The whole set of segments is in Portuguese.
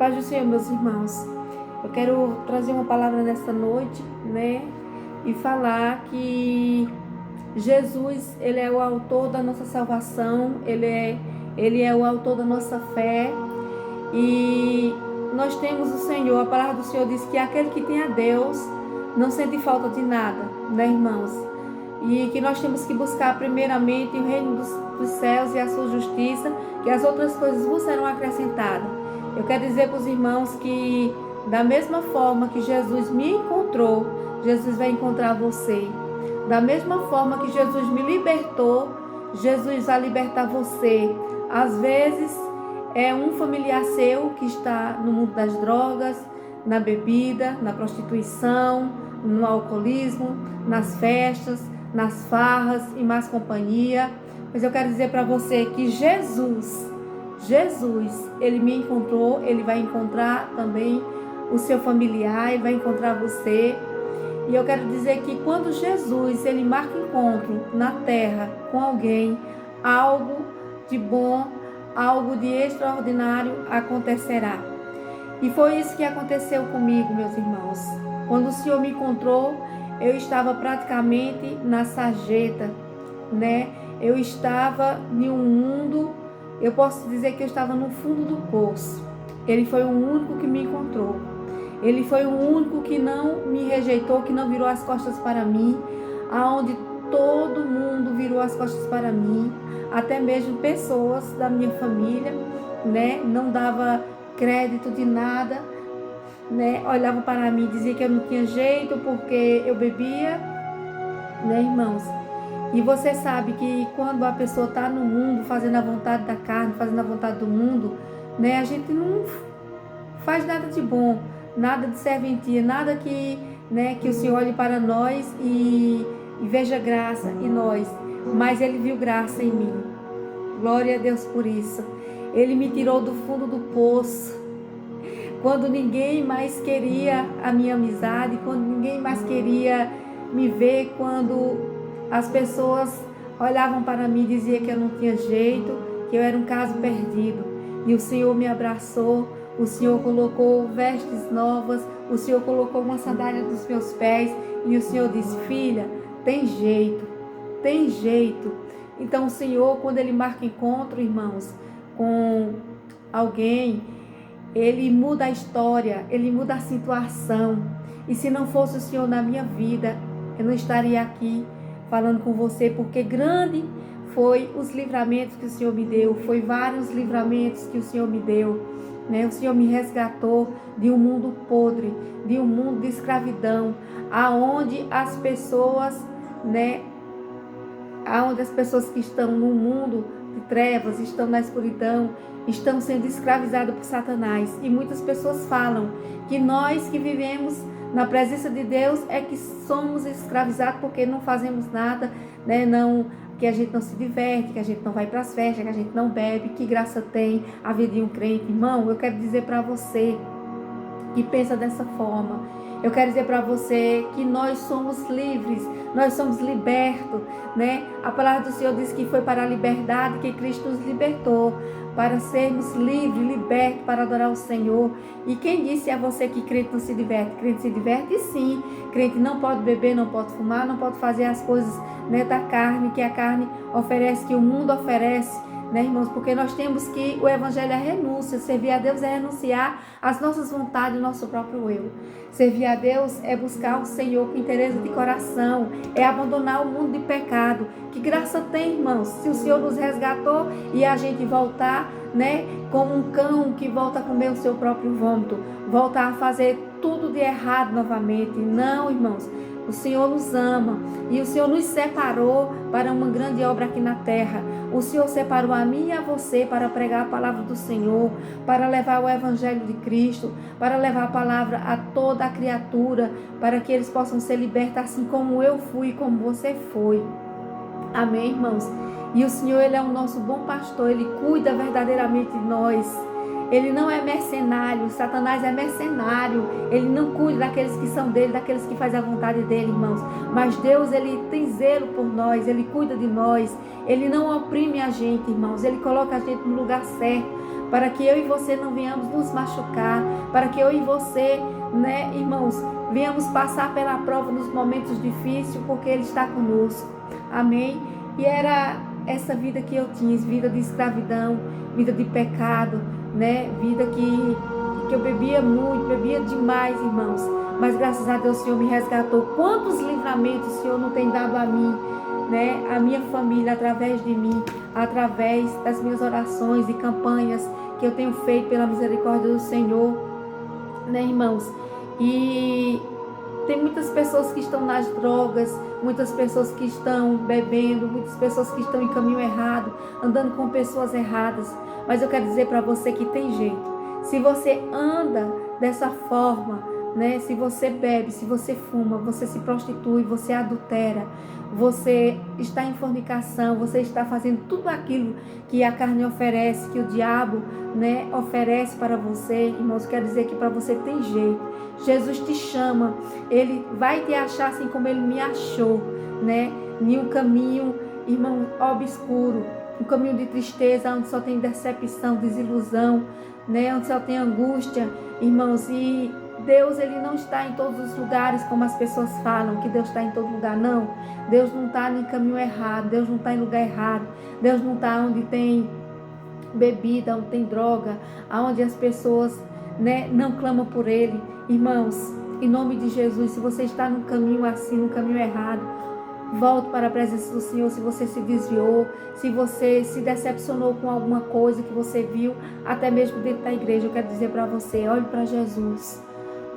Paz do Senhor, meus irmãos. Eu quero trazer uma palavra nesta noite, né? E falar que Jesus, Ele é o autor da nossa salvação, Ele é o autor da nossa fé. E nós temos o Senhor, a palavra do Senhor diz que aquele que tem a Deus não sente falta de nada, né, irmãos? E que nós temos que buscar primeiramente o reino dos céus e a sua justiça, que as outras coisas vos serão acrescentadas. Eu quero dizer para os irmãos que da mesma forma que Jesus me encontrou, Jesus vai encontrar você. Da mesma forma que Jesus me libertou, Jesus vai libertar você. Às vezes é um familiar seu que está no mundo das drogas, na bebida, na prostituição, no alcoolismo, nas festas, nas farras e más companhia. Mas eu quero dizer para você que Jesus, Ele me encontrou, Ele vai encontrar também o seu familiar, Ele vai encontrar você. E eu quero dizer que quando Jesus, Ele marca encontro na terra com alguém, algo de bom, algo de extraordinário acontecerá. E foi isso que aconteceu comigo, meus irmãos. Quando o Senhor me encontrou, eu estava praticamente na sarjeta, né? Eu estava em um mundo, eu posso dizer que eu estava no fundo do poço. Ele foi o único que me encontrou. Ele foi o único que não me rejeitou, que não virou as costas para mim, aonde todo mundo virou as costas para mim, até mesmo pessoas da minha família, né? Não dava crédito de nada, né? Olhava para mim e dizia que eu não tinha jeito porque eu bebia, né, irmãos? E você sabe que quando a pessoa está no mundo, fazendo a vontade da carne, fazendo a vontade do mundo, né? A gente não faz nada de bom, nada de serventia, nada que, né, que o Senhor olhe para nós e veja graça em nós. Mas Ele viu graça em mim. Glória a Deus por isso. Ele me tirou do fundo do poço, quando ninguém mais queria a minha amizade, quando ninguém mais queria me ver, quando as pessoas olhavam para mim e diziam que eu não tinha jeito, que eu era um caso perdido. E o Senhor me abraçou, o Senhor colocou vestes novas, o Senhor colocou uma sandália dos meus pés e o Senhor disse: filha, tem jeito, tem jeito. Então o Senhor, quando Ele marca encontro, irmãos, com alguém, Ele muda a história, Ele muda a situação. E se não fosse o Senhor na minha vida, eu não estaria aqui falando com você, porque grande foi os livramentos que o Senhor me deu, foi vários livramentos que o Senhor me deu, né? O Senhor me resgatou de um mundo podre, de um mundo de escravidão, aonde as pessoas, né, aonde as pessoas que estão no mundo de trevas, estão na escuridão, estão sendo escravizadas por Satanás. E muitas pessoas falam que nós que vivemos na presença de Deus é que somos escravizados porque não fazemos nada, né? Não, que a gente não se diverte, que a gente não vai para as festas, que a gente não bebe. Que graça tem a vida de um crente? Irmão, eu quero dizer para você que pensa dessa forma, eu quero dizer para você que nós somos livres, nós somos libertos, né? A palavra do Senhor diz que foi para a liberdade que Cristo nos libertou, para sermos livres, libertos, para adorar o Senhor. E quem disse a você que crente não se diverte? Crente se diverte sim. Crente não pode beber, não pode fumar, não pode fazer as coisas, né, da carne, que a carne oferece, que o mundo oferece, né, irmãos? Porque nós temos que, o evangelho é renúncia, servir a Deus é renunciar às nossas vontades, ao nosso próprio eu. Servir a Deus é buscar o Senhor com interesse de coração, é abandonar o mundo de pecado. Que graça tem, irmãos, se o Senhor nos resgatou e a gente voltar, né, como um cão que volta a comer o seu próprio vômito, voltar a fazer tudo de errado novamente. Não, irmãos. O Senhor nos ama e o Senhor nos separou para uma grande obra aqui na terra. O Senhor separou a mim e a você para pregar a palavra do Senhor, para levar o evangelho de Cristo, para levar a palavra a toda a criatura, para que eles possam ser libertos assim como eu fui e como você foi. Amém, irmãos? E o Senhor, Ele é o nosso bom pastor, Ele cuida verdadeiramente de nós. Ele não é mercenário, Satanás é mercenário, ele não cuida daqueles que são dele, daqueles que fazem a vontade dele, irmãos. Mas Deus, Ele tem zelo por nós, Ele cuida de nós, Ele não oprime a gente, irmãos, Ele coloca a gente no lugar certo, para que eu e você não venhamos nos machucar, para que eu e você, né, irmãos, venhamos passar pela prova nos momentos difíceis, porque Ele está conosco. Amém? E era essa vida que eu tinha, vida de escravidão, vida de pecado, né? Vida que eu bebia muito, bebia demais, irmãos. Mas graças a Deus o Senhor me resgatou. Quantos livramentos o Senhor não tem dado a mim, né? A minha família, através de mim, através das minhas orações e campanhas que eu tenho feito pela misericórdia do Senhor, né, irmãos? E tem muitas pessoas que estão nas drogas, muitas pessoas que estão bebendo, muitas pessoas que estão em caminho errado, andando com pessoas erradas. Mas eu quero dizer para você que tem jeito. Se você anda dessa forma, né? Se você bebe, se você fuma, você se prostitui, você adultera, você está em fornicação, você está fazendo tudo aquilo que a carne oferece, que o diabo, né, oferece para você, irmãos, quero dizer que para você tem jeito. Jesus te chama, Ele vai te achar assim como Ele me achou, né? Em um caminho, irmão, obscuro, um caminho de tristeza, onde só tem decepção, desilusão, né? Onde só tem angústia, irmãos. E Deus, Ele não está em todos os lugares, como as pessoas falam, que Deus está em todo lugar. Não, Deus não está em caminho errado, Deus não está em lugar errado, Deus não está onde tem bebida, onde tem droga, onde as pessoas, né, não clamam por Ele. Irmãos, em nome de Jesus, se você está num caminho assim, num caminho errado, volte para a presença do Senhor. Se você se desviou, se você se decepcionou com alguma coisa que você viu, até mesmo dentro da igreja, eu quero dizer para você, olhe para Jesus.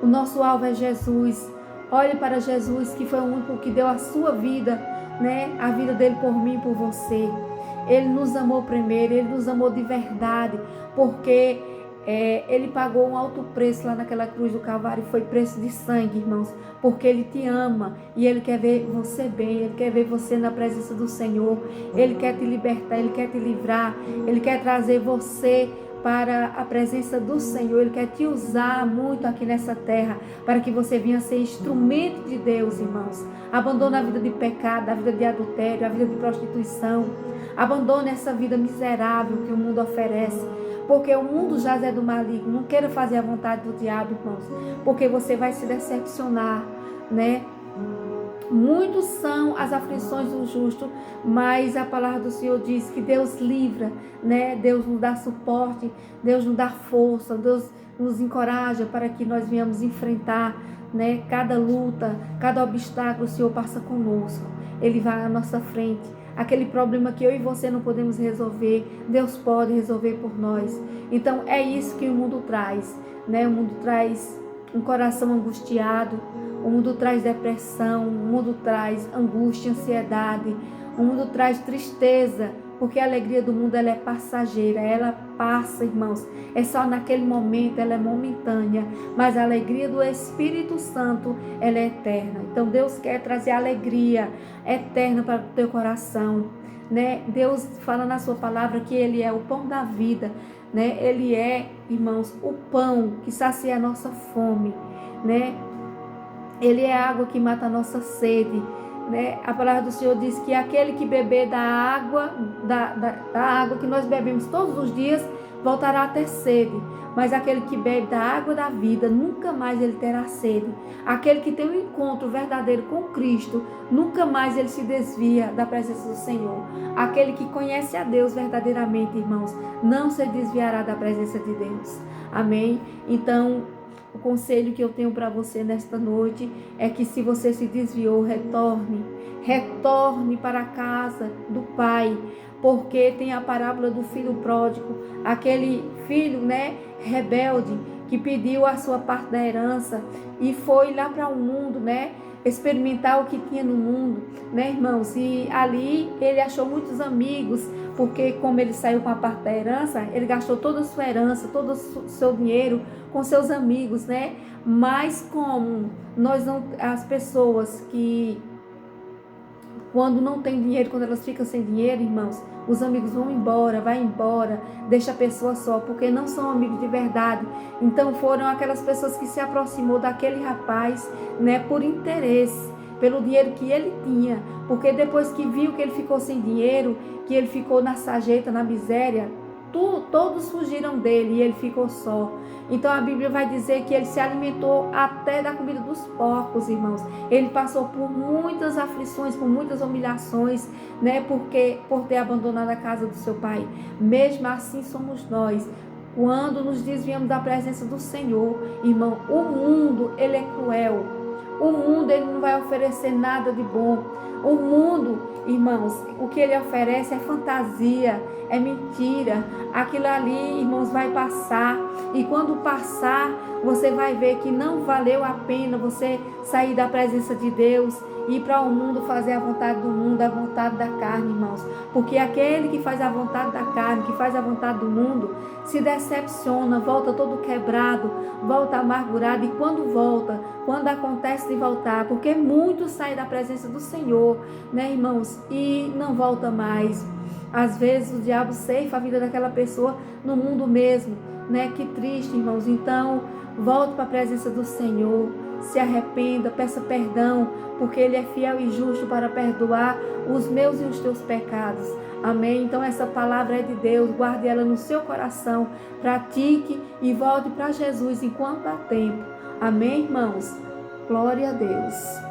O nosso alvo é Jesus. Olhe para Jesus, que foi o único que deu a sua vida, né? A vida dele por mim e por você. Ele nos amou primeiro, Ele nos amou de verdade, porque Ele pagou um alto preço lá naquela cruz do Calvário, foi preço de sangue, irmãos, porque Ele te ama e Ele quer ver você bem, Ele quer ver você na presença do Senhor, Ele quer te libertar, Ele quer te livrar, Ele quer trazer você para a presença do Senhor. Ele quer te usar muito aqui nessa terra, para que você venha ser instrumento de Deus, irmãos. Abandone a vida de pecado, a vida de adultério, a vida de prostituição. Abandone essa vida miserável que o mundo oferece, porque o mundo jaz é do maligno. Não queira fazer a vontade do diabo, irmãos, porque você vai se decepcionar, né? Muitos são as aflições do justo, mas a palavra do Senhor diz que Deus livra, né? Deus nos dá suporte, Deus nos dá força, Deus nos encoraja para que nós venhamos enfrentar, né? Cada luta, cada obstáculo, o Senhor passa conosco. Ele vai à nossa frente. Aquele problema que eu e você não podemos resolver, Deus pode resolver por nós. Então é isso que o mundo traz, né? O mundo traz um coração angustiado, o mundo traz depressão, o mundo traz angústia, ansiedade, o mundo traz tristeza, porque a alegria do mundo ela é passageira, ela passa, irmãos, é só naquele momento, ela é momentânea, mas a alegria do Espírito Santo, ela é eterna. Então Deus quer trazer alegria eterna para o teu coração, né? Deus fala na sua palavra que Ele é o pão da vida, né? Ele é, irmãos, o pão que sacia a nossa fome, né? Ele é a água que mata a nossa sede, né? A palavra do Senhor diz que aquele que beber da água, da água que nós bebemos todos os dias, voltará a ter sede. Mas aquele que bebe da água da vida, nunca mais ele terá sede. Aquele que tem um encontro verdadeiro com Cristo, nunca mais ele se desvia da presença do Senhor. Aquele que conhece a Deus verdadeiramente, irmãos, não se desviará da presença de Deus. Amém? Então, o conselho que eu tenho para você nesta noite é que, se você se desviou, retorne para a casa do Pai, porque tem a parábola do filho pródigo, aquele filho, né, rebelde, que pediu a sua parte da herança e foi lá para o mundo, né, experimentar o que tinha no mundo, né, irmãos? E ali ele achou muitos amigos, porque como ele saiu com a parte da herança, ele gastou toda a sua herança, todo o seu dinheiro com seus amigos, né? Mas como nós não, as pessoas que quando não tem dinheiro, quando elas ficam sem dinheiro, irmãos, os amigos vão embora, vai embora, deixa a pessoa só, porque não são amigos de verdade. Então foram aquelas pessoas que se aproximou daquele rapaz, né, por interesse, pelo dinheiro que ele tinha, porque depois que viu que ele ficou sem dinheiro, que ele ficou na sarjeta, na miséria, todos fugiram dele e ele ficou só. Então a Bíblia vai dizer que ele se alimentou até da comida dos porcos, irmãos. Ele passou por muitas aflições, por muitas humilhações, né? Por ter abandonado a casa do seu pai. Mesmo assim somos nós. Quando nos desviamos da presença do Senhor, irmão, o mundo, ele é cruel. O mundo, ele não vai oferecer nada de bom. O mundo, irmãos, o que ele oferece é fantasia, é mentira. Aquilo ali, irmãos, vai passar. E quando passar, você vai ver que não valeu a pena você sair da presença de Deus e ir para o mundo fazer a vontade do mundo, a vontade da carne, irmãos. Porque aquele que faz a vontade da carne, que faz a vontade do mundo, se decepciona, volta todo quebrado, volta amargurado. E quando acontece de voltar, porque muitos saem da presença do Senhor, né, irmãos, e não volta mais. Às vezes o diabo ceifa a vida daquela pessoa no mundo mesmo, né? Que triste, irmãos. Então, volte para a presença do Senhor, se arrependa, peça perdão, porque Ele é fiel e justo para perdoar os meus e os teus pecados. Amém? Então essa palavra é de Deus, guarde ela no seu coração, pratique e volte para Jesus enquanto há tempo. Amém, irmãos? Glória a Deus.